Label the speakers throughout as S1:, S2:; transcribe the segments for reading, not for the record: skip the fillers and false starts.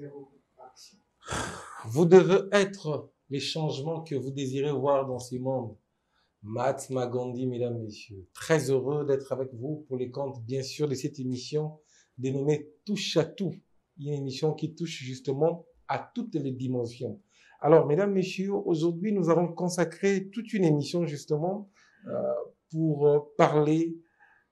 S1: 0, action. Vous devez être les changements que vous désirez voir dans ce monde. Mahatma Gandhi, mesdames, messieurs. Très heureux d'être avec vous pour les comptes, bien sûr, de cette émission dénommée Touche à tout. Une émission qui touche justement à toutes les dimensions. Alors, mesdames, messieurs, aujourd'hui, nous avons consacré toute une émission justement pour parler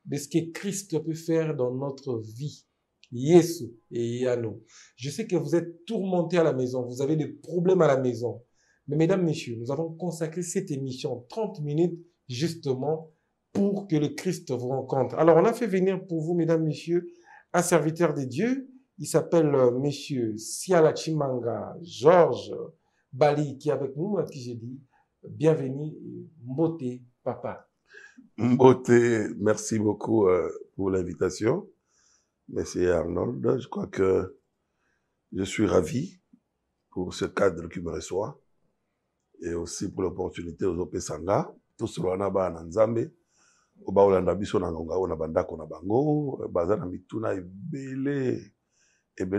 S1: de ce que Christ peut faire dans notre vie. Yesu et Yano. Je sais que vous êtes tourmentés à la maison, vous avez des problèmes à la maison. Mais mesdames, messieurs, nous avons consacré cette émission 30 minutes justement pour que le Christ vous rencontre. Alors, on a fait venir pour vous, mesdames, messieurs, un serviteur de Dieu. Il s'appelle monsieur Siala Chimanga Georges Bali, qui est avec nous, à qui j'ai dit bienvenue, Mbote Papa.
S2: Mbote, merci beaucoup pour l'invitation. Monsieur Arnold, je crois que je suis ravi pour ce cadre qui me reçoit et aussi pour l'opportunité aux Opesanga. Tout cela na ba na Nzambe, o ba olanda biso na ngonga ona bandako na bango, baza na mituna ebele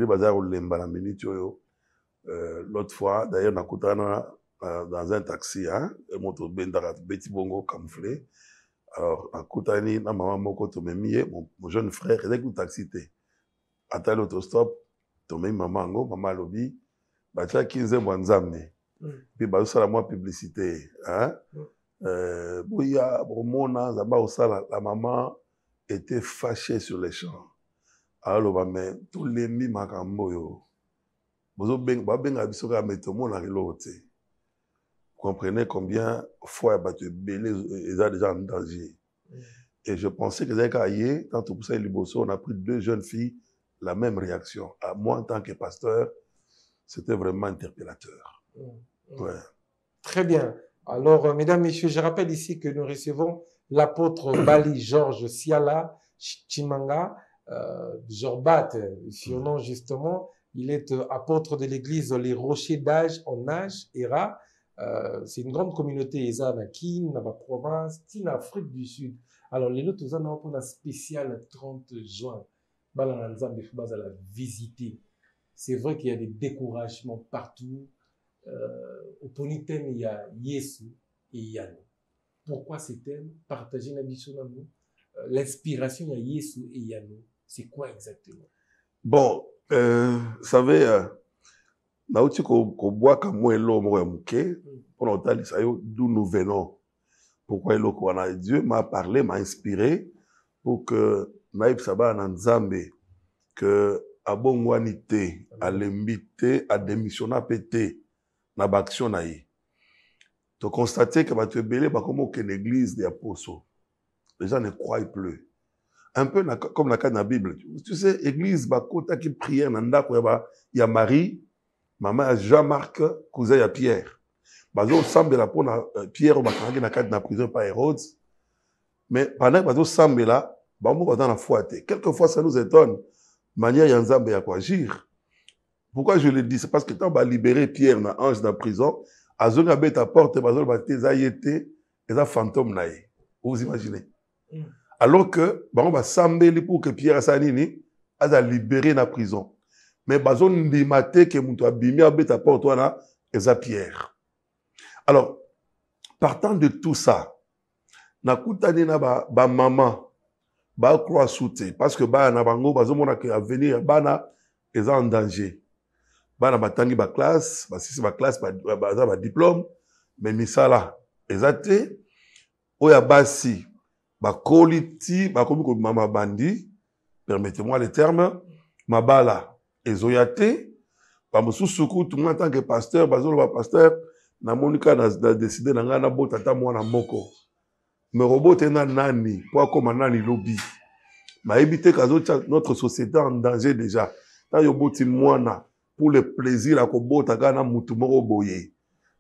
S2: baza olemba na minute oyo. L'autre fois, d'ailleurs, nakutana dans un taxi, hein, moto bendara beti bongo camouflé. Alors, nakutani na maman moko tomemie, mon jeune frère, il est taxi té. Ata l'autostop, tomemi maman ngo, maman lobi, batia 15 Nzambe. Puis ba osala moi publicité, hein. Boya bomona zamba osala, la maman était fâchée sur les champs. Alors ba mais tous les mi makambo yo. Bozo benga biso ka metomo na l'autre. Comprenez combien fois battu belé ils ont déjà en danger. Et je pensais que Zakaye, quand tout ça on a pris 2 jeunes filles, la même réaction. À moi, en tant que pasteur, c'était vraiment interpellateur. Ouais.
S1: Très bien. Alors, mesdames, messieurs, je rappelle ici que nous recevons l'apôtre Bali Georges Siala Chimanga, Jorbat, surnom justement. Il est apôtre de l'église Les Rochers d'Âge en Âge, ERA. C'est une grande communauté, ESA, na Kin, na la province, en Afrique du Sud. Alors, les autres, nous avons un spécial 30 juin. Balanzambe Fubaza la visiter. C'est vrai qu'il y a des découragements partout. Au Ponitem, il y a Yesu et Yano. Pourquoi ces thèmes? Partagez la mission à nous. L'inspiration, il y a Yesu et Yano. C'est quoi exactement?
S2: Bon, vous savez, nauti ko bois comme moi l'homme remuke pour l'entendre ça d'où nous venons. Pourquoi Dieu m'a parlé, m'a inspiré pour que Naïb Saba Nzambe que abongwanité à l'inviter à démissionner à péter na baction naï. Tu constater que tu es belé comme une église des apôtres. Les gens ne croient plus. Un peu comme la carte de la Bible. Tu sais, église bakota qui prière nanda quoi il y a Marie, maman Jean-Marc, cousin à Pierre. Bazo semble la pour Pierre au bakanga na carte de la prison par Hérode. Mais pendant que bazo semble là, bazo dans la foi. Quelquefois ça nous étonne manière yanzambe ya quoi agir. Pourquoi je le dis? C'est parce que quand on va libérer Pierre, na ange dans la prison, à zone à bête à porte, bazol baté zayete, et ça fantôme naïe. Vous imaginez? Alors que, on va s'embêler pour que Pierre Sanini a libéré la prison. Mais bazon ndimate que moutou abimi à bête à porte, là, et ça Pierre. Alors, partant de tout ça, na koutani na ba maman, ba croix souté, parce que ba na bango, bazon mona que à venir, ba na, ils sont en danger. Bana batangi ba classe, ba sisi ba classe ba diplôme, mais misala ezate oya basi ba koliti ba komi ko mama bandi, permettez-moi le terme, mabala ezoyate, ba mususuku tout le monde en tant que pasteur, bazolo ba pasteur na monika na décider na ngana botata mwana moko. Me robote na nani, pour comme nani lobby. Ma éviter kazo notre société en danger déjà. Ta yoboti mwana pour le plaisir à kobota gana mutumoro boye.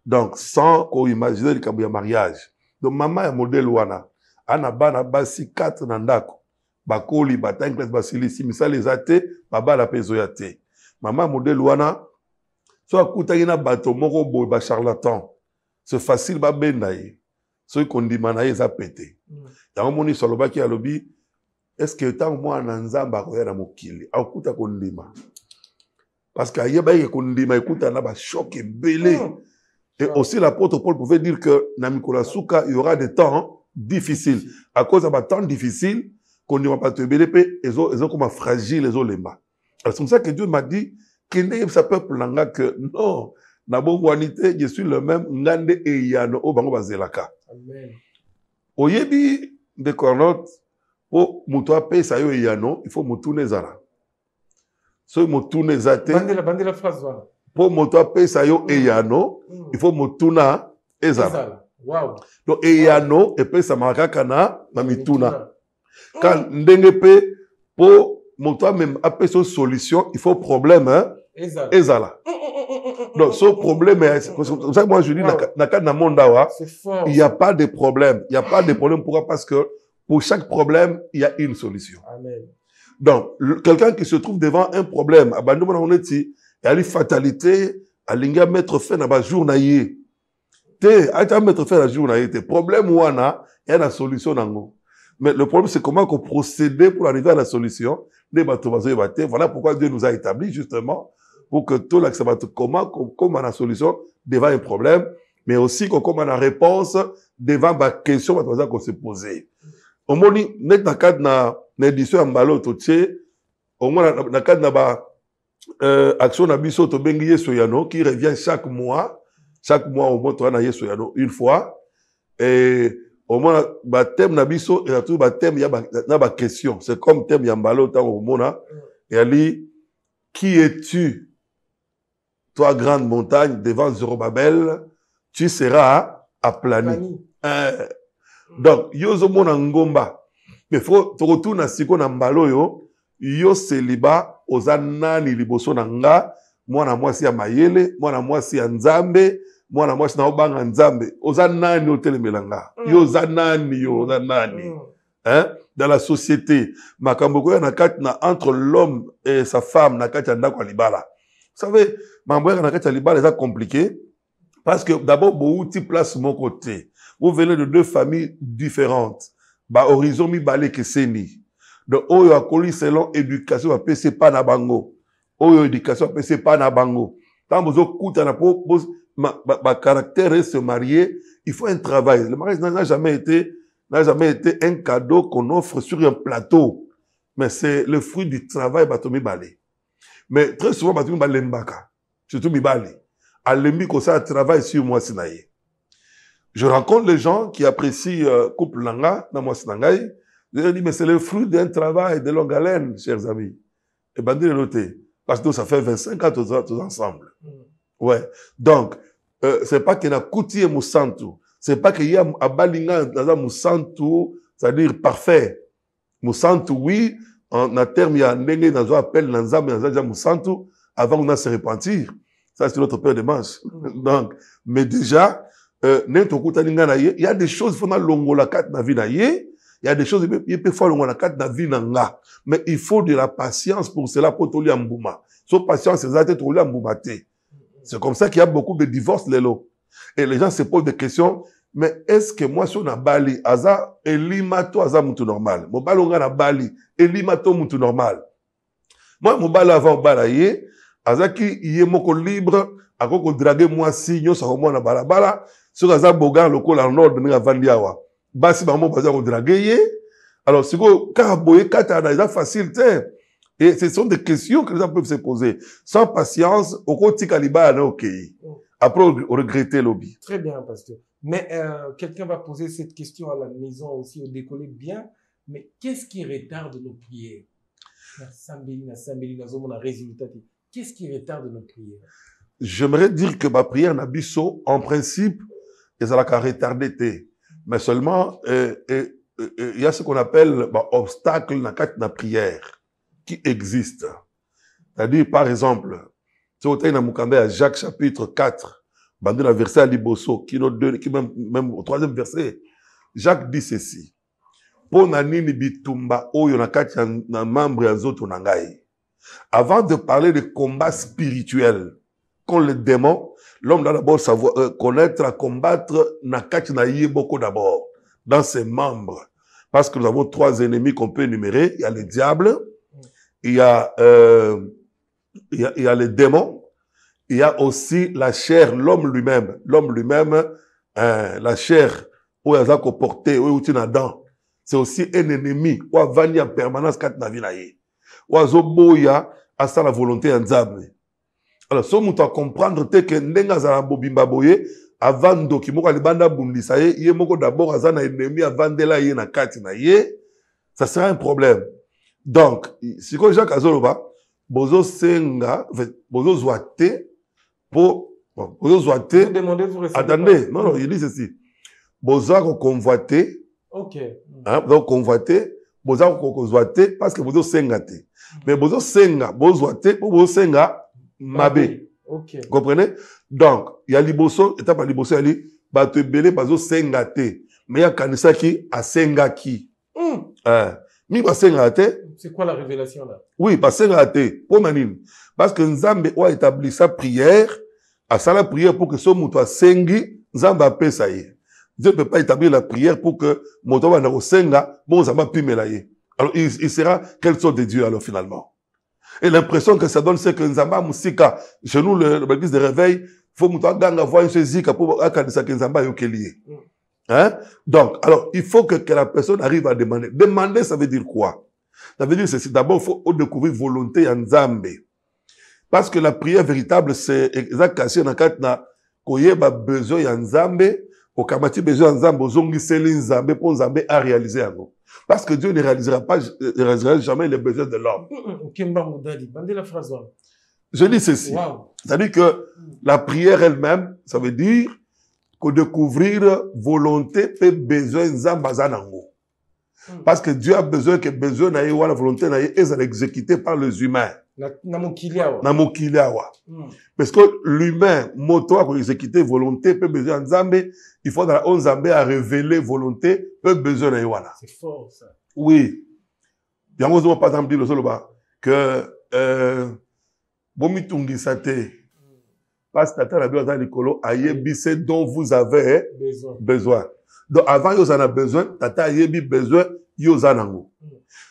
S2: Donc sans qu'on imagine le kabouya mariage. Donc maman est modèle wana. Ana bana basi 4 nandako. Bakoli batang classe basili si misali ezate baba la pezo yate. Maman modèle wana so akutaki na bato moko boye ba charlatan. C'est facile ba bendaye. So kondima na eza pété. Yango moni solobaki alobi est-ce que tant moi na nzamba ko ya na mokili akuta kondima. Parce qu'il y a un choc et belé. Et aussi l'apôtre Paul pouvait dire que dans Nicolas Souka, il y aura des temps difficiles. À cause de temps difficiles, qu'on ne va pas te belé, ils ont comme fragile, les autres. C'est comme ça que Dieu m'a dit qu'il n'est pas peuple là que non, Nabongwanité, je suis le même Ngande et Yano au Bango Bazelaka. Amen. Oyebi de Cornote, pour Moutoua Pay Sayo et Yano, il faut Moutoune Zara. So Moutoune Zate.
S1: Bandez la phrase, voilà.
S2: Pour Moutoua Pay Sayo et Yano, il faut Moutouna Ezara.
S1: Wow.
S2: Donc, Eyano, et puis Samaraka Kana, Mamituna. Quand Ndengepe, pour Moutoua même appeler son solution, il faut problème, hein? Ezala. Donc, ce problème, c'est pour ça que moi je dis, il n'y a pas de problème. Il n'y a pas de problème. Pourquoi? Parce que pour chaque problème, il y a une solution. Amen. Donc, quelqu'un qui se trouve devant un problème, il y a une fatalité, il y a mettre fin à la journée. Il y a mettre fin à la journée. Problème, il y a une solution. Mais le problème, c'est comment on procéder pour arriver à la solution. Voilà pourquoi Dieu nous a établis, justement, pour que tout l'accepte comment on a la solution devant un problème, mais aussi comment on a la réponse devant la question qu'on se posait. Au moins, dans le cadre de l'édition en ballot, au moins, dans le cadre de l'action d'Abisso Tobengi Soyano, qui revient chaque mois, au moins, on a Soyano une fois, et au moins, le thème d'Abisso, il y a tout le thème, il y a une question. C'est comme thème Yambalo, au moins, et elle dit, qui es-tu? Toi, grande montagne, devant Zorobabel, tu seras aplani. Donc, yo zo mona ngomba. Mais faut te retourner à siko na mbalo yo célibat ozanani liboso na nga, mwana mwasi ya mayele, mwana mwasi ya nzambe, mwana mwasi na obanga nzambe, ozanani otelemela nga. Yo ozanani. Hein? Dans la société, makambo ko na kati na entre l'homme et sa femme na kati ya ndako libala. Vous savez, mamboya na kati ya libala c'est compliqué parce que d'abord beaucoup place mon côté. Vous venez de deux familles différentes. Ba horizon mi balé que seni. Donc oyo akoli selon éducation va pc pas na bango. Oyo éducation va pc pas na bango. Tant bozo kuta na po ma caractère et se marier, il faut un travail. Le mariage n'a jamais été un cadeau qu'on offre sur un plateau. Mais c'est le fruit du travail batomi balé. Mais très souvent batomi balé mbaka. Surtout mi balé. Alembi ko ça travail sur moi sinaye. Je rencontre les gens qui apprécient couple langa dans moi sinangai. Je leur dis mais c'est le fruit d'un travail de longue haleine, chers amis. Et bandit de noter parce que ça fait 25 ans tous ensemble. Ouais. Donc c'est pas qu'il y a couti et moussantu. C'est pas qu'il y a abalinga dans moussantu, c'est-à-dire parfait. Moussantu oui, en terme il y a ndenge dans un appel nanzam dans moussantu avant qu'on a se repentir. Ça c'est notre père de manche. Donc mais déjà il y a des choses qu'il faut longo la carte na vie na ye, il y a des choses il peut faire longo la carte na vie na nga, mais il faut de la patience pour cela pour toli ambouma. So patience c'est toli ambouma te. C'est comme ça qu'il y a beaucoup de divorces lelo. Et les gens se posent des questions, mais est-ce que moi si on a bali aza elimato aza mutu normal. Mo balonga na bali elimato mutu normal. Moi mo bala avant bala ye aza ki yé moko libre akoko draguer moi signyo sa ko na balabala. Si vous avez bogan local en ordre de Vandiawa, basi ba mo baza ko draguer. Alors si vous karaboye kata na facile et ce sont des questions que les gens peuvent se poser. Sans patience, au côté Kaliba na OK. Après on regretter lobby.
S1: Très bien pasteur. Mais quelqu'un va poser cette question à la maison aussi au décoller bien, mais qu'est-ce qui retarde nos prières? Qu'est-ce qui retarde nos prières?
S2: J'aimerais dire que ma prière n'a biso en principe et ça l'a qu'à retarder. Mais seulement, il y a ce qu'on appelle obstacle dans la prière qui existe. C'est-à-dire, par exemple, si on a Moukambe à Jacques chapitre 4, dans le verset à Liboso, qui même au troisième verset, Jacques dit ceci. Avant de parler de combat spirituel, contre les démons, l'homme doit d'abord savoir connaître, à combattre beaucoup d'abord dans ses membres. Parce que nous avons trois ennemis qu'on peut énumérer. Il y a le diable, il y a il y a les démons, il y a aussi la chair, l'homme lui-même. L'homme lui-même, la chair, où il y a porté, où il y a dedans. C'est aussi un ennemi, où il y a en permanence quand il y a où il y a la volonté en Nzambe. Alors, si on comprendre que ndenga za bobimba boye avant ndoki moko libanda bundisa ye moko d'abord azana ennemi avant de la ye na kati na ye, ça sera un problème. Donc, si ko Jacques Azoloba bozo senga, bozo zoate pour bozo zoate.
S1: Vous demandez, vous recevez.
S2: Attendez, non non, il dit ceci. Bozo ko convoiter.
S1: OK.
S2: Hein, donc convoiter, bozo ko zoate parce que bozo senga te. Mais bozo senga, bozo zoate pour bozo senga Mabé.
S1: Ok.
S2: Vous comprenez? Donc, il y a Liboso, étape à Liboso, il y a Bato Belé, Bazo Sengate. Mais il y a Kanisa qui a Sengaki. Mi ba Sengate.
S1: C'est quoi la révélation là?
S2: Oui, ba Sengate. Pour Manine. Parce que Nzambe a établi sa prière, à sa prière pour que ce moutoua Sengi, Nzambe a ça y est. Dieu ne peut pas établir la prière pour que moutoua Naro Senga, bon, Nzambe a y. Alors, il sera quelle sorte de Dieu alors finalement? Et l'impression que ça donne, c'est que Nzamba Moussika, chez nous, l'église de réveil, faut que voir une zika pour que Nzamba yokelie. Hein? Donc, alors, il faut que la personne arrive à demander. Demander, ça veut dire quoi? Ça veut dire que d'abord, il faut découvrir volonté en Nzambe. Parce que la prière véritable, c'est exactement dans le cas où besoin en Nzambe, au kamati besoin en Nzambe, zongi seli Nzambe, pour Nzambe à réaliser en gros. Parce que Dieu ne réalisera jamais les besoins de l'homme. Je dis ceci. Wow. C'est-à-dire que la prière elle-même, ça veut dire que découvrir volonté et besoin Nzambazanango. Parce que Dieu a besoin que besoin na la volonté na est exécutée par les humains. Namokiliawa. Parce que l'humain, moto a exécuter volonté, peut besoin Nzambe, il faut dans la Nzambe à révéler volonté, peut besoin na ywana.
S1: C'est fort ça.
S2: Oui. Il y a par exemple dit le soloba que bomitungi sate parce que tata la bio dans l'écolo ayebise dont vous avez besoin. Donc avant vous en a besoin, tata ayebi besoin yozanango.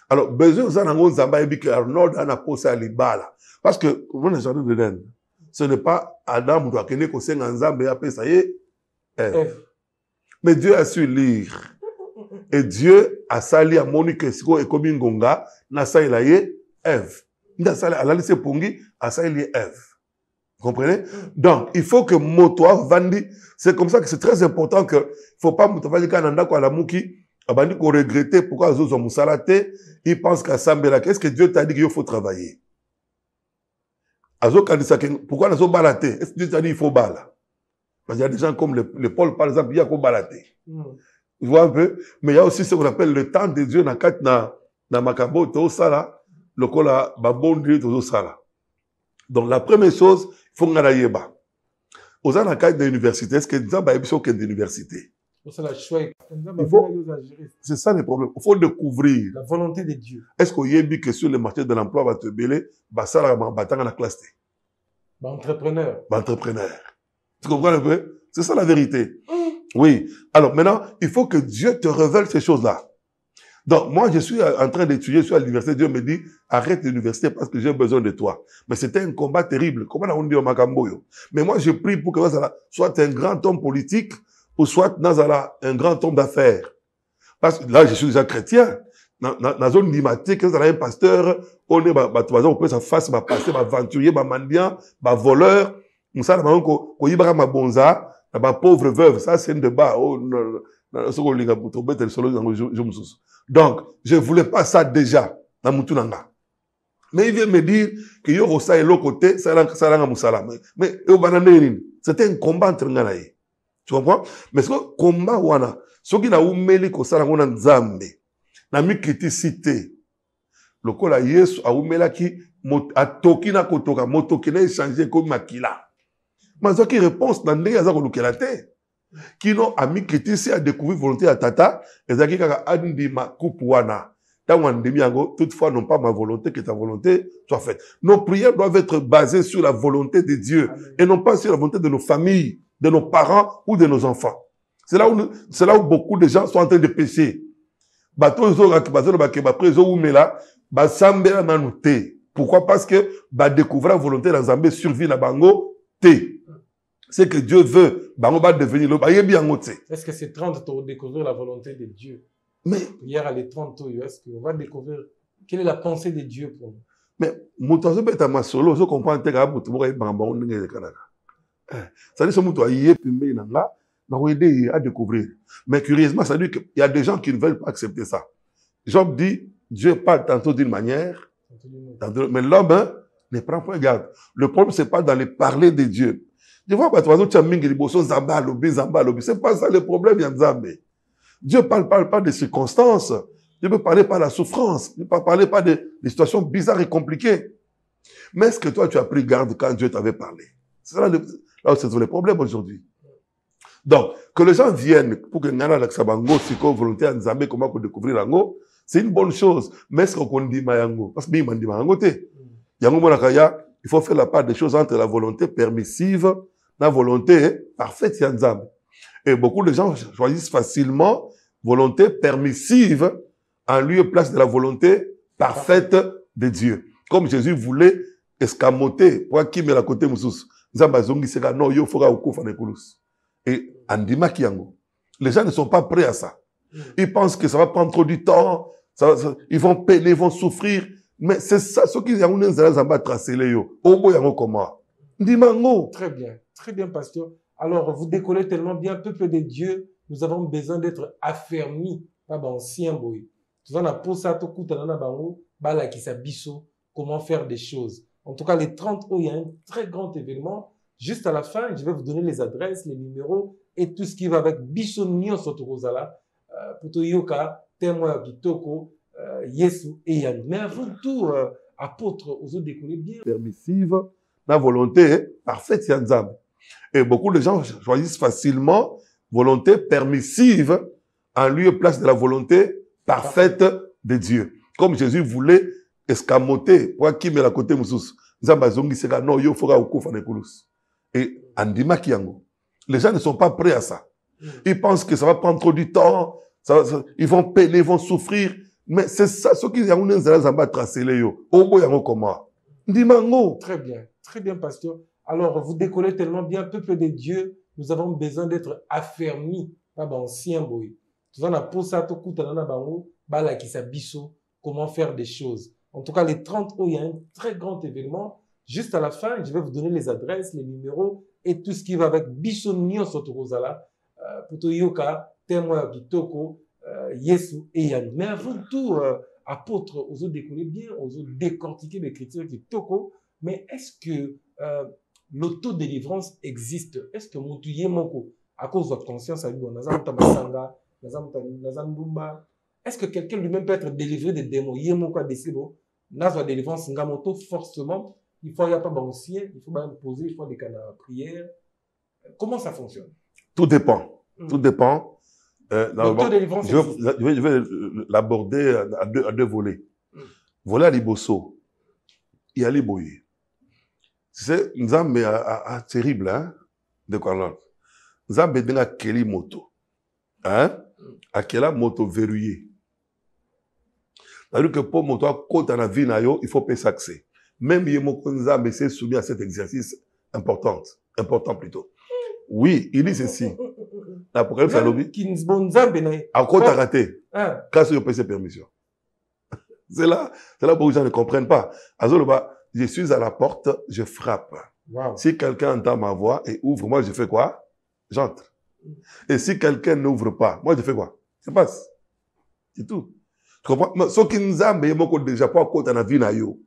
S2: Alors, besoin de Nzamba et que Arnold a posé à l'ibala. Parce que, ce n'est pas Adam ou Akene qui s'est Nzamba et après ça y est. Mais Dieu a su lire. Et Dieu a sali à Monique Siko et comme Ngonga, n'a sali la ye Ève. N'a sali à la lycée Pongi, a sali Ève. Vous comprenez? Donc, il faut que Motoa Vandi, c'est comme ça que c'est très important que, il faut pas Motoa Vandi Kananda kwa la Mouki, Abandi qu'on regrettait pourquoi Zozo Moussalate, il pense qu'à Sambela, qu'est-ce que Dieu t'a dit qu'il faut travailler? Pourquoi Nazo Balate? Est-ce que Dieu t'a dit qu'il faut bala? Parce qu'il y a des gens comme le Paul, par exemple, il y a qu'on balate. Tu vois un peu? Mais il y a aussi ce qu'on appelle le temps de Dieu, na Makabo, to sala, le kola, babondi, to sala. Donc, la première chose, il faut qu'on aille yeba. Aux anakait de l'université, est-ce que nous avons besoin d'université? C'est ça le problème. Il faut découvrir
S1: la volonté de Dieu.
S2: Est-ce qu'il y a que sur le marché de l'emploi va te belé, ça va dans la classe.
S1: Entrepreneur.
S2: Tu comprends un peu? C'est ça la vérité. Oui. Alors maintenant, il faut que Dieu te révèle ces choses-là. Donc moi, je suis en train d'étudier sur l'université. Dieu me dit, arrête l'université parce que j'ai besoin de toi. Mais c'était un combat terrible. Comment on dit au Makamboyo? Mais moi, je prie pour que Nazala soit un grand homme politique ou soit Nazala un grand homme d'affaires. Parce que là, je suis déjà chrétien. Dans la zone climatique, Nazala un pasteur, on est, on peut sa face, pasteur, aventurier, mendiant, voleur. Ça, on y a bonza, pauvre veuve. Ça, c'est un débat. Donc, je voulais pas ça déjà, dans Moutounanga. Mais il vient me dire que yo ça et l'autre côté, ça l'a moussala. Mais, c'était un combat entre nganaï. Tu comprends? Mais ce combat, wana, ce qui n'a oumeli ko sala ngona nzambe, na mi criticité. Le kola Yesu a oumela ki, a toki na kotoka, motoki na échangé comme makila. Mais ce qui réponse, dans les azar kolukela te. Qui n'ont ami critique à découvrir volonté à tata, et ça qui a andi ma coupuana. Toutefois, non pas ma volonté, que ta volonté soit faite. Nos prières doivent être basées sur la volonté de Dieu. Amen. Et non pas sur la volonté de nos familles, de nos parents ou de nos enfants. C'est là où beaucoup de gens sont en train de pécher. Bato zo basambe la manute. Pourquoi? Parce que bah découvrir la volonté dans Zambé survie la bango T. C'est que Dieu veut, bango va devenir le
S1: Est-ce que c'est 30 pour découvrir la volonté de Dieu?
S2: Mais
S1: hier à les 30 est-ce qu'on va découvrir quelle est la pensée de Dieu pour nous?
S2: Mais moutazo beta masolo, je comprends que tu vas bambon n'engage Canada. Ça dit ce moutou aïe pimé nanga, n'a aidé à découvrir. Mais curieusement, ça dit qu'il y a des gens qui ne veulent pas accepter ça. Job dit, Dieu parle tantôt d'une manière, mais l'homme ne prend pas garde. Le problème, c'est pas d'aller parler de Dieu. Je vois pas, tu vois, tu as mis les bossons zamba lobby. C'est pas ça le problème, Yanzambe. Dieu parle pas des circonstances. Dieu peut parler par la souffrance. Dieu peut parler par des situations bizarres et compliquées. Mais est-ce que toi, tu as pris garde quand Dieu t'avait parlé? C'est là où c'est le problème aujourd'hui. Donc, que les gens viennent pour que Nana Laksabango, si qu'on volonté à Nzambe, comment pour découvrir l'ango, c'est une bonne chose. Mais est-ce qu'on dit Mayango? Parce que Bima dit Mayango, il faut faire la part des choses entre la volonté permissive et la volonté parfaite, Yanzambe. Et beaucoup de gens choisissent facilement volonté permissive en lieu et place de la volonté parfaite de Dieu. Comme Jésus voulait escamoter, pour qui met la côté moussous. Non, yo fera au et Andima Kiango. Les gens ne sont pas prêts à ça. Ils pensent que ça va prendre trop du temps, ils vont peiner, ils vont souffrir. Mais c'est ça, ce qu'ils ont tracé les yo. Au bout, yango comment? Ndimango.
S1: Très bien, pasteur. Alors, vous décollez tellement bien, peuple de Dieu, nous avons besoin d'être affermis. Pas ancien boy. Tu vas na posa to kutanana bango, bala qui s'abisso, comment faire des choses. En tout cas, les 30 il y a un très grand événement. Juste à la fin, je vais vous donner les adresses, les numéros et tout ce qui va avec Bissonio Sotorozala, Putoyoka, Témoin Kitoko, Yesu et Yann. Mais avant tout, apôtre, aux autres décoller bien.
S2: Permissive, la volonté parfaite, Yanzam. Et beaucoup de gens choisissent facilement volonté permissive en lieu et place de la volonté parfaite de Dieu. Comme Jésus voulait escamoter, pour qui met la côté moussous. Non, yo fera au coup et Andima Kiango. Les gens ne sont pas prêts à ça. Ils pensent que ça va prendre trop du temps, ils vont peiner, ils vont souffrir. Mais c'est ça, ce qu'ils ont tracé les yo. Au bout, yango comment? Ndimango.
S1: Très bien, pasteur. Alors, vous décollez tellement bien, peuple de Dieu, nous avons besoin d'être affermis. Pas ancien boy. Tu vas na posa to kutanana bango, bala qui s'abisso, comment faire des choses. En tout cas, les 30 il y a un très grand événement. Juste à la fin, je vais vous donner les adresses, les numéros et tout ce qui va avec Bissonio Sotorozala, Putoyoka, Témoin Kitoko, Yesu et Yann. Mais avant tout, apôtre, aux autres décoller bien, aux autres décortiquer l'écriture Kitoko. Mais est-ce que l'autodélivrance existe? Est-ce que mon tuyé moko, à cause de votre conscience, est-ce que quelqu'un lui-même peut être délivré des démons? Yemoko décido, nazwa délivrance ngamoto forcément. Il faut y avoir pas ancien, il faut même poser, il faut des canaux de prière. Comment ça fonctionne?
S2: Tout dépend. Tout dépend.
S1: Je
S2: vais l'aborder à deux volets. Volet à Liboso. Il y a Liboye. C'est Nzambe terrible, hein, de quoi là. Nzambe denga keli moto. Hein? À quelle moto verrouillée. C'est-à-dire que pour moto à côté de la vie, il faut payer accès. Même Yemoko Nzambe s'est soumis à cet exercice important plutôt. Oui, il dit ceci. L'Apocalypse à l'objet. À quoi t'as raté? Quand c'est paye ses permissions. C'est là où les gens ne comprennent pas. Je suis à la porte, je frappe.
S1: Wow.
S2: Si quelqu'un entend ma voix et ouvre, moi je fais quoi? J'entre. Et si quelqu'un n'ouvre pas, moi je fais quoi? Je passe. C'est tout. Tu comprends? Ce qui nous a déjà pas côté na vie na yo.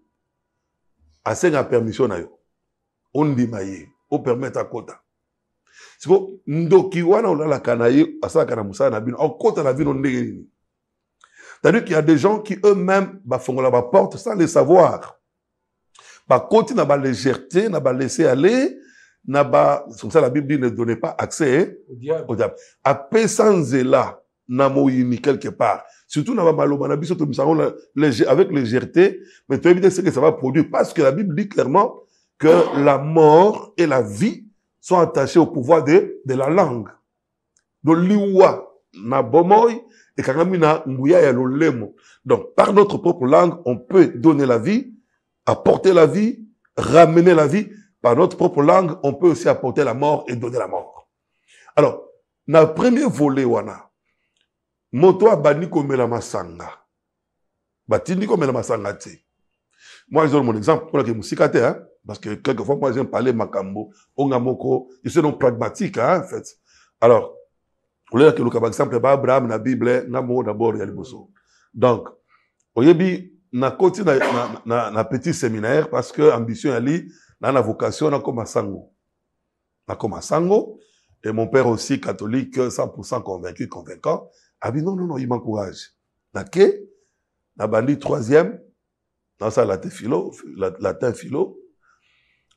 S2: Assez la permission na yo. On dit maïe, on permet à quota. C'est pour ndoki wana on a la kanaye, asa kana musa na bin, en quota la vie on ndenge. C'est-à-dire qu'il y a des gens qui eux-mêmes font la porte sans le savoir. Côté n'a pas légèreté, n'a pas laissé aller, n'a pas, comme ça la Bible dit ne donnez pas accès au diable. Après sans là, n'a moïmi quelque part. Surtout n'a pas maloma, n'a pas avec légèreté, mais tu évites ce que ça va produire. Parce que la Bible dit clairement que la mort et la vie sont attachés au pouvoir de la langue. Donc, liwa, na bomoy, et kagami na nguya ya lolemo. Donc, par notre propre langue, on peut donner la vie, apporter la vie, ramener la vie. Par notre propre langue, on peut aussi apporter la mort et donner la mort. Alors, dans le premier volet, wana, moto abani komela masanga. Batindi komela masanga te. Moi, je donne mon exemple pour la musique, hein, parce que quelquefois, moi, j'aime parler makambo, ongamoko, je suis donc pragmatique, hein, en fait. Alors, vous voulez que le par exemple, Abraham, la Bible, namo d'abord, il y a le bosso. Donc, oyebi, na koti na petit séminaire, parce que ambition ali, na vocation, na comme sango. Na comme sango, et mon père aussi, catholique, 100% convaincu, convaincant, a dit non, il m'encourage. Na ke, na bandi troisième, dans ça, latin philo.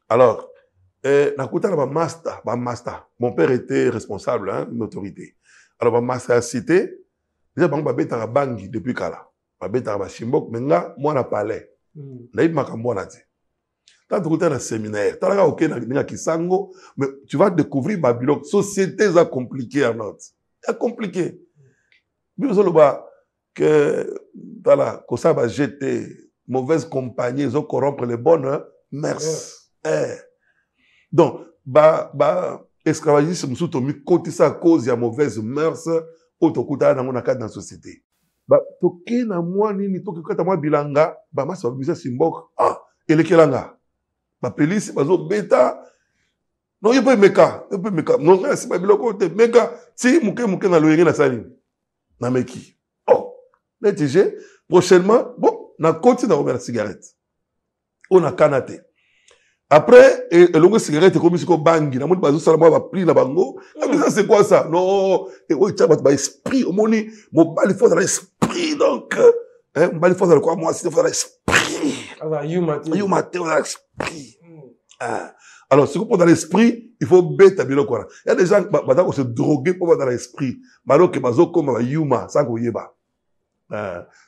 S2: Alors, na kota na master. Mon père était responsable, hein, une autorité. Alors, ma master a cité, déjà, ba beta na bangi depuis kala. Ba beta na chimbok, mais nga, moi na palais. Na yib makambo na ti. Tant que tu es dans le séminaire, tu as ok na kisango, mais tu vas découvrir Babylone. Société est compliquée en note. C'est compliqué. Mais vous savez que voilà, que ça va jeter mauvaise compagnie, ils ont corrompre les bonnes mœurs. Donc, esclavagisme surtout mis côté ça à cause de mauvaise mœurs, autokuta dans mon cadre dans la société. Toké na moi nini toké kata moi bilanga, ma ça va simbok elekelanga. Ma police bazo beta non il peut meka non c'est pas biloko te meka si muke na loyenge na sali na meki netije prochainement bon na continue na la cigarette on a canate après et longue cigarette comme si ko bangi na moni bazo sala moi ba pli na bango ça c'est quoi ça non et o tcha ba esprit au moni mo bali faut dans l'esprit donc hein bali faut dans quoi moi c'est faut dans l'esprit you matin dans l'esprit. Alors, si vous prenez dans l'esprit, il faut bête à bien quoi. Il y a des gens qui se droguer pour dans l'esprit. Malo que bazo comme yuma, ça ko yeba.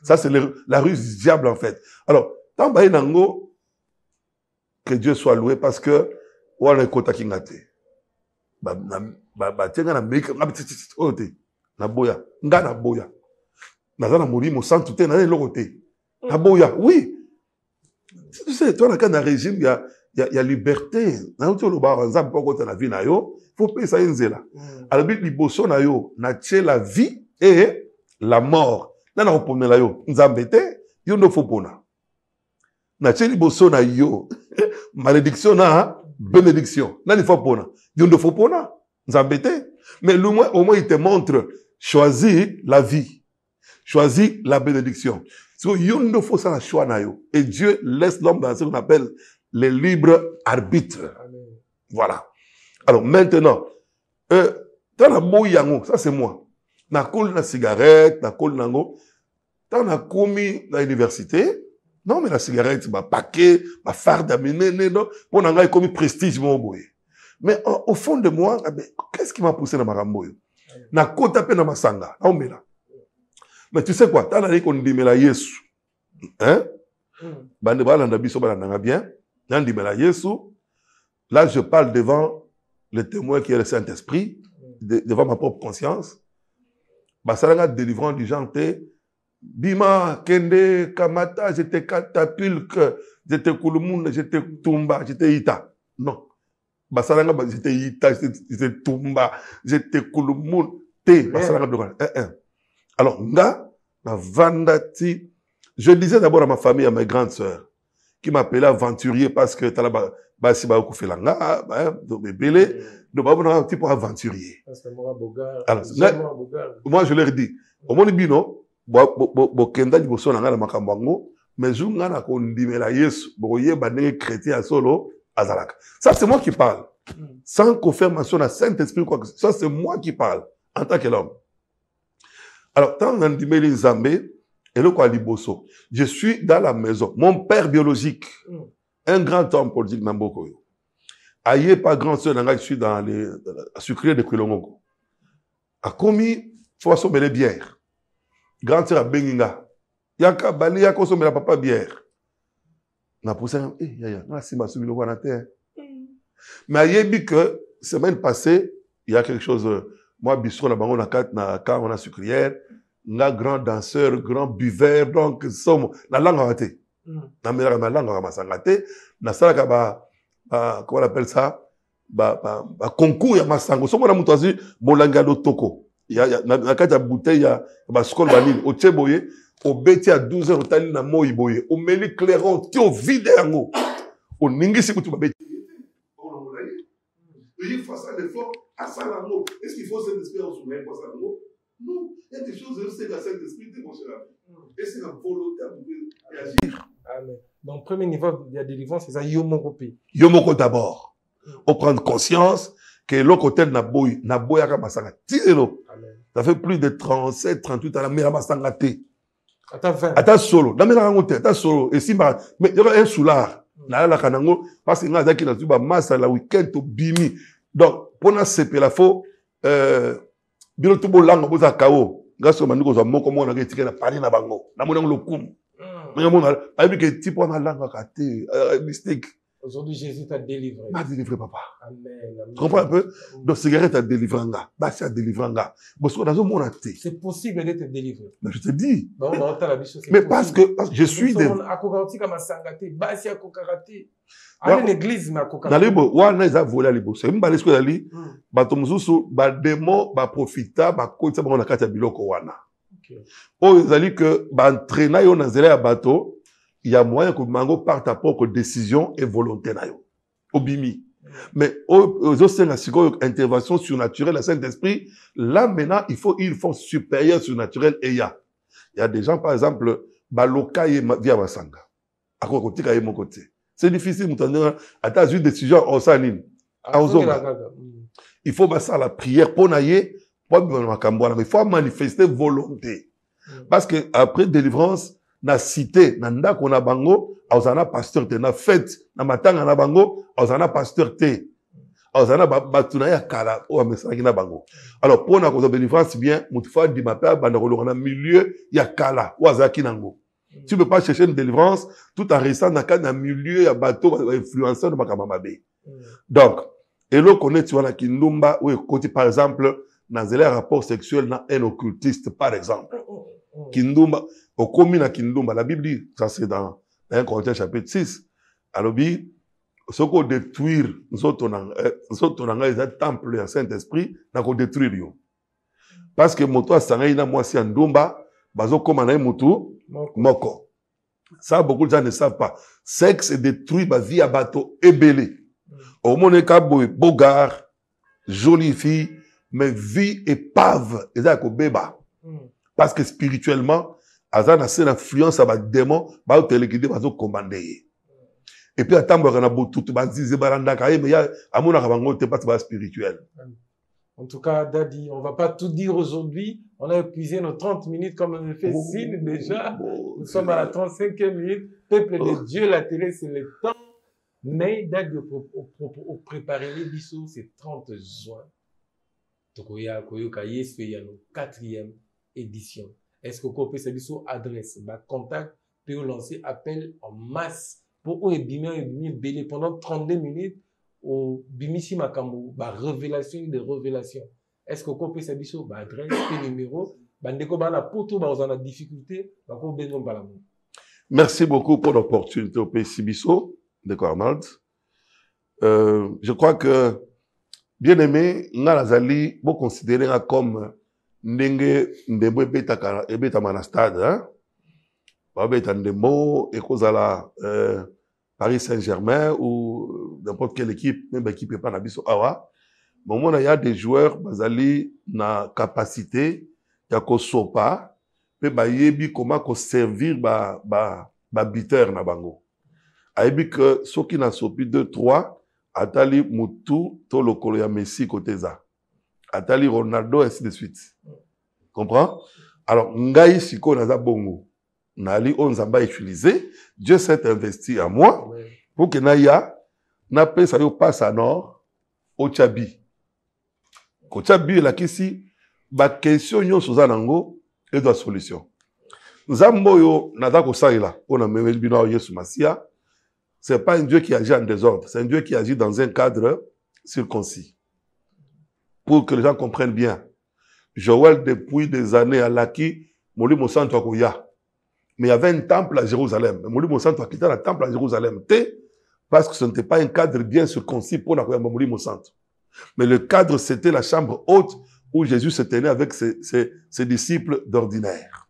S2: Ça c'est la ruse du diable en fait. Alors, tant ba nango que Dieu soit loué parce que on est kota kingate. Tenga na meka ote na boya, nga na boya. Na molimo sans tout na lokote. Na boya, oui. Tu sais, toi, dans le régime, il y a liberté. Dans la vie, il faut payer ça. Alors, il faut payer la vie et la mort. Dans la malédiction, bénédiction. Mais au moins, il te montre, choisis la vie, choisis la bénédiction. Il ne faut ça choix. Et Dieu laisse l'homme dans ce qu'on appelle les libres arbitres. Voilà. Alors maintenant, ça c'est moi. Na coule na cigarette, na coule nango. Tant na commis na université, non mais la cigarette, ma paquet, ma farde amené, non. Pour n'a commis prestige mon boy. Mais au fond de moi, qu'est-ce qui m'a poussé dans ma ramboy? Na côte tapé dans ma sanga. Mais tu sais quoi? T'as dit qu'on dit mais la Yesu, hein? Bande bala ndabiso bala nanga bien. N'en dit mais la Yesu. Là, je parle devant le témoin qui est le Saint-Esprit, devant ma propre conscience. Basalanga délivrant du genre Bima kende kamata j'étais catapulque, j'étais kulumun, j'étais tumba, j'étais ita. Non. Basalanga j'étais ita, j'étais tumba, j'étais kulumun, basalanga alors, nga, na vandati, je disais d'abord à ma famille, à mes grandes sœurs, qui m'appelaient aventurier parce que t'as là, si ba ko felanga, bébé, de ba un petit peu aventurier. Alors, moi je leur dis, au moins bino, bo kenda di boso na nga na makambango, mais je nga na ko ndimela Yesu, bo yeba ndenge chrétien solo azalaka. Ça c'est moi qui parle. Sans confirmation à Saint-Esprit quoi que ça c'est moi qui parle en tant qu'homme. Alors, tant on a dit Zambé, et le quoi liboso, je suis dans la maison. Mon père biologique, un grand homme politique, Namboko. Aïe, pas grand sœur, je suis dans les sucriers de Kwilongo. A commis, faut assommer les bières. Grand sœur à Benginga. Yaka Bali, yaka assommer la papa bière. Na poussé, si ma soumis le voit à la terre. Mais aïe, que, semaine passée, il y a quelque chose. Moi, bistrot, là-bas, on a on a sucrière, on a grand danseur, grand buveur, donc, somme, la langue a été. Na mela ma langue ma sangate, na sala ka comment on appelle ça? Concours ya masango. Somo na mutu azi molanga do toko. Ya na kati ya bouteille ya ba skol vanille. O tcheboye, o beti à 12 heures otali na moi boye. O meli clairon, ti o vide yango. O ningisi kutu ba beti. Il faut ça l'effort à ça l'amour. Est-ce qu'il faut cette espérance ou même pas ça l'amour? Non, il y a des choses, c'est que cet esprit, mon cher. Et c'est la volonté à réagir.
S1: Amen. Donc, premier niveau de la délivrance, c'est ça, Yomoko.
S2: Yomoko d'abord. On prend conscience que l'autre tel n'a boy à Ramasanga. Tisez-le. Ça fait plus de 37, 38 ans, mais Ramasanga T.
S1: Attends, 20.
S2: Attends solo. Attends solo. Et si, mais il y aura un soulard. Parce qu'il y a des gens qui ont masse la week-end au bimi. Donc, pour nous, c'est la faux. Bilo tout beau langue, vous avez kao. Grâce au manuko, vous avez mon comment on a retiré la panine à bango. La monnaie le koum. Mais on a pas vu que type on a langue à rater. Mystique.
S1: Aujourd'hui, Jésus t'a délivré.
S2: M'a délivré, papa.
S1: Amen.
S2: Tu comprends un peu? Donc, cigarette a délivré un gars. Bah, c'est à délivrer un gars. Parce que dans un monde,
S1: c'est possible d'être délivré.
S2: Mais je te dis.
S1: Bon, on entend la mission.
S2: Mais parce que je suis des.
S1: Allez l'église, mais à Kokara.
S2: Dans les beaux, ouais, on a volé à l'ébo. C'est même pas les scoles ali. Batomzusu, ba démon, ba profita, ba côté ça, on a quatre biloko wana. Oh, ils allaient que, ba entraîner yon nazélé à bateau. Il y a moyen que Mango parte à propre décision et volonté na yo. Obimi. Mais aux autres une intervention surnaturelle, la Saint-Esprit, là maintenant, il faut une force supérieure surnaturelle et il y a des gens, par exemple, Baloka et via Masanga. À côté, à mon côté. C'est difficile, m'entendre, à ta une décision, en sanine. Il faut passer à la prière pour nailler, mais il faut manifester volonté. Parce que après délivrance, na cité, na ndako na bango, auzana pasteur te, na fête, na matanga na bango, auzana pasteur te. Auzana batuna ya kala, o amesaki na bango. Alors, pour na cause délivrance bien, moutifa di mapea, bandakolo na milieu ya kala, o azaki nango. Tu ne peux pas chercher une délivrance tout en restant dans un milieu ya bateau, influenceur de makamamabe. Donc, et l'on connaît, tu vois, na kindumba, ou écoute, par exemple, dans les rapports sexuels, dans un occultiste, par exemple. Kindumba, au commun à Kindumba, la Bible dit, ça c'est dans 1 Corinthiens chapitre 6, alors, ce qu'on détruire, nous autres, on a un temple, un Saint-Esprit, nous avons détruire. Parce que mon toit, c'est un moi, c'est un Ndumba, bazo comme un moutou, moko. Ça, beaucoup de gens ne savent pas. Sexe détruit, ma vie à bateau, ébélé. Au monde, beau gars, jolie fille, mais vie épave, et ça, bébé. Parce que spirituellement, Azan a cette influence à ma démon, ba téléguidé, ba commander. Et puis, attends, on a beau tout, ba zizi, ba randaka, mais il y a, à mon avantage, t'es pas spirituel.
S1: En tout cas, Daddy, on va pas tout dire aujourd'hui. On a épuisé nos 30 minutes comme on a fait signe déjà. Nous sommes à la 35e minute. Peuple de Dieu, la télé, c'est le temps. Mais, Daddy, au préparer les bisous, c'est 30 juin. Tokoya, Koyoka, Yesu, Yano, 4e édition. Est-ce que vous pouvez savoir sur adresse, contact, peut lancer appel en masse pour ou et pendant 32 minutes au bimisi makambo, révélation de révélation. Est-ce que vous pouvez savoir sur adresse, numéro, bandeko bana poto ba en difficulté, ko besoin ba l'amour.
S2: Merci beaucoup pour l'opportunité au PCBISO de Arnold. Je crois que bien aimé, Nalazali, vous considérez comme ndenge ndembo ebeta na stade, hein? Babeta ndembo ekozala Paris Saint-Germain ou n'importe quelle équipe, même équipe pas na biso awa. Moment il y a des joueurs bazali na capacité ya ko sopa pe ba yebi comment ko servir ba biteur na bango. Ayebi que soki na sopi 2-3 atali mutu to lokolo ya Messi côté za. Atali Ronaldo, ainsi de suite. Comprends? Alors, ngai siko naza bongo. Nali onzamba utilisé. Dieu s'est investi en moi. Pour que naya, na pesa yo passe à nord, au Tchabi. Au Tchabi, la kisi, ba question yon sozanango, et de solution. Zambo yo, nada ko saïla. On a même bino Yesu Masia. C'est pas un Dieu qui agit en désordre. C'est un Dieu qui agit dans un cadre circoncis. Pour que les gens comprennent bien. Joël, depuis des années, à l'Aki, Moli Mosanto Akoya. mais il y avait un temple à Jérusalem. Molimo Santo a quitté le temple à Jérusalem. Parce que ce n'était pas un cadre bien circoncis pour la Molimo Santo. Mais le cadre, c'était la chambre haute où Jésus se tenait avec ses disciples d'ordinaire.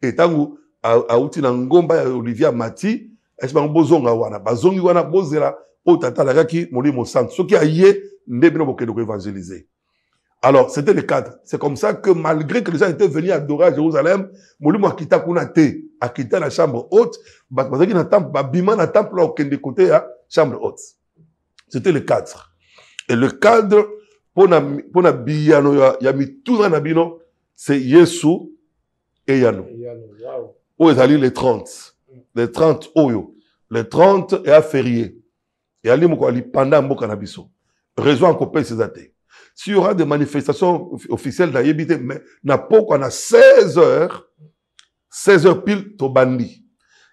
S2: Et tant que Aouti Nangomba Olivier Mati, est-ce que Bozonga wana, Bazongi wana Bozela, Otata Lagaki, Molimo Santo. Ce qui a yé, n'ebino bokedo évangéliser. Alors, c'était le cadre. C'est comme ça que malgré que les gens étaient venus adorer à Jérusalem, Molimo a quitté la chambre haute, parce qu'il y a un temple, Bima na temple là, au côté, la chambre haute. C'était le cadre. Et le cadre, pour na biyano, ya mituna na bino, c'est Yesu et Yano. Où est allé les 30? Les 30 Oyo. Les 30 et à férié. Et allé moukwali pendant mboka na biso. Raison en copie ces athées. S'il y aura des manifestations officielles dans Yébité, mais n'a pas qu'on a 16 heures pile Tobandi.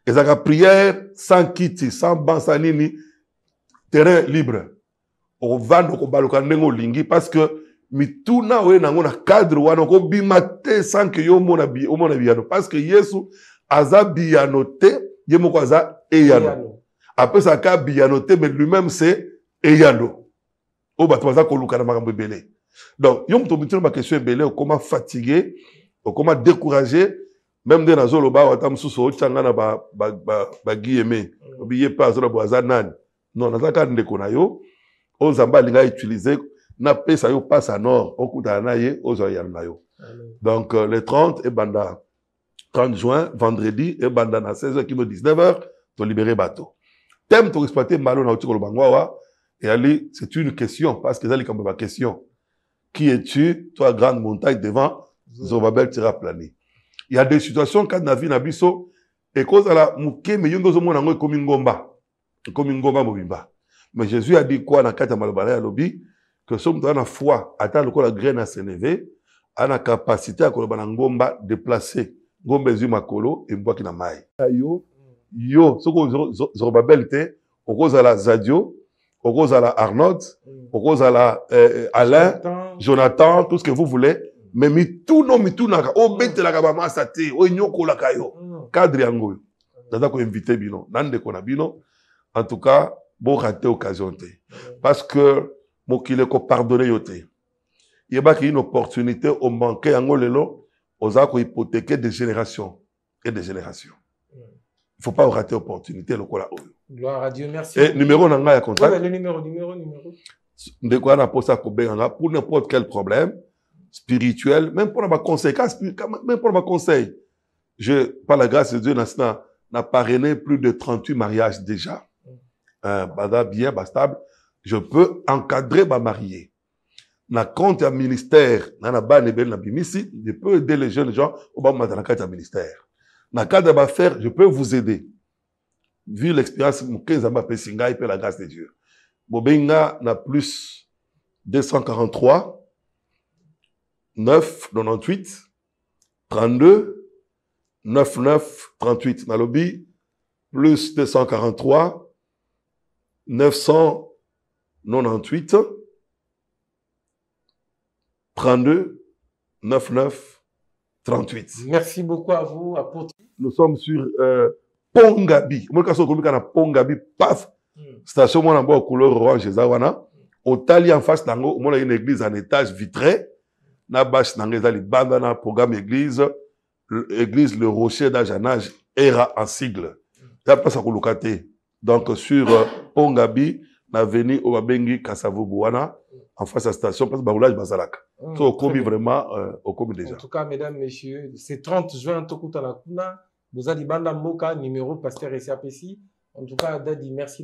S2: Et ça la prière sans kiti, sans ban, sans nini, terrain libre. On va donc baloka nengo lingi parce que mituna we na ngona cadre wana ko bimate sans que yo mona biano parce que Yesu aza biano te yemo ko aza eyano. Après ça ka biano te mais lui-même c'est eyano. Oh, bah, tu vas koluka na makambo belé. Donc, yom to bitino ma question belé, comment fatigué, comment découragé, même des nazo lo ba watam suso changa na ba guillemets. Obiye pas zo bo azanan. Non, na zaka ndeko na yo, o zamba linga utiliser na pesa yo passe à nord, okuta na ye o zo yal na yo. Donc le 30 et banda 30 juin, vendredi et banda na 16h qui me 19h, to libérer bateau. Thème to exploiter malo na otiko lo bangwa. Et Ali, c'est une question, parce que c'est comme ma question. Qui es-tu, toi, grande montagne devant Zorobabel Tiraplani? Il y a des situations quand Navi Nabiso, et cause à la mouké, mais yongo zomo nango comme ngomba mobimba. Mais Jésus a dit quoi dans Kata Malobala à Lobi? Que somme dans la foi, attend le la graine à s'élever, a la capacité à kolobana ngomba déplacer, ngomba makolo et mboa ki na mai. Yo, ce que Zorobabel était, au cause à la Zadio, au cause à la Arnaud, au cause à la Alain, Jonathan, tout ce que vous voulez. Mais tout naka, o bete la kabama sate, o nyoko la kayo. Cadre yango. Dada ko invité bino, nande ko na bino. En tout cas, bon raté occasion te. Parce que mokile ko pardonner yote. Yeba ki une opportunité au manquer yango lelo, oza ko hypothéquer des générations et des générations. Il ne faut pas rater l'opportunité.
S1: Gloire à Dieu, merci.
S2: Et numéro nanga ya contact.
S1: Ouais, le numéro.
S2: De quoi on a posé à Kobenganga pour n'importe quel problème spirituel, même pour ma conseil, même pour ma conseil. Par la grâce de Dieu, n'a parrainé plus de 38 mariages déjà. Bada bien, bastable. Je peux encadrer ma mariée. Na compte à ministère, je peux aider les jeunes gens au bas de la ministère. Dans le cadre d'affaires, je peux vous aider. Vu l'expérience, et la grâce de Dieu. Bobenga n'a plus 243, 9, 98, 32, 99, 38. Dans lobby, plus 243, 998, 32, 99, 38.
S1: Merci beaucoup à vous, apôtre.
S2: Nous sommes sur Pongabi. Moi, quand on a Pongabi, paf, station moi en couleur orange, zawana. Au tali en face d'ango, moi, il y a une église en étage vitré. Na bâche n'angezali banda na programme église le Rocher d'Ajanage era en sigle. Ça passe à Kolokate. Donc sur Pongabi, na veni au Babengi Kassavo Bouana, en face à la station, parce que Baoulage Bazalak. Au commis vraiment, au commis déjà.
S1: En tout cas, mesdames, messieurs, c'est 30 juin, Tokuta la Kuna. Vous avez Banda Moka, numéro pasteur SAPC. En tout cas, Dadi, merci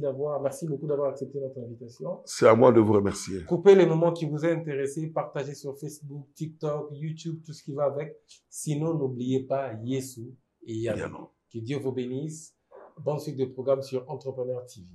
S1: beaucoup d'avoir accepté notre invitation.
S2: C'est à moi de vous remercier.
S1: Coupez les moments qui vous ont intéressé, partagez sur Facebook, TikTok, YouTube, tout ce qui va avec. Sinon, n'oubliez pas Yesu et Yano. Que Dieu vous bénisse. Bonne suite de programme sur Entrepreneur TV.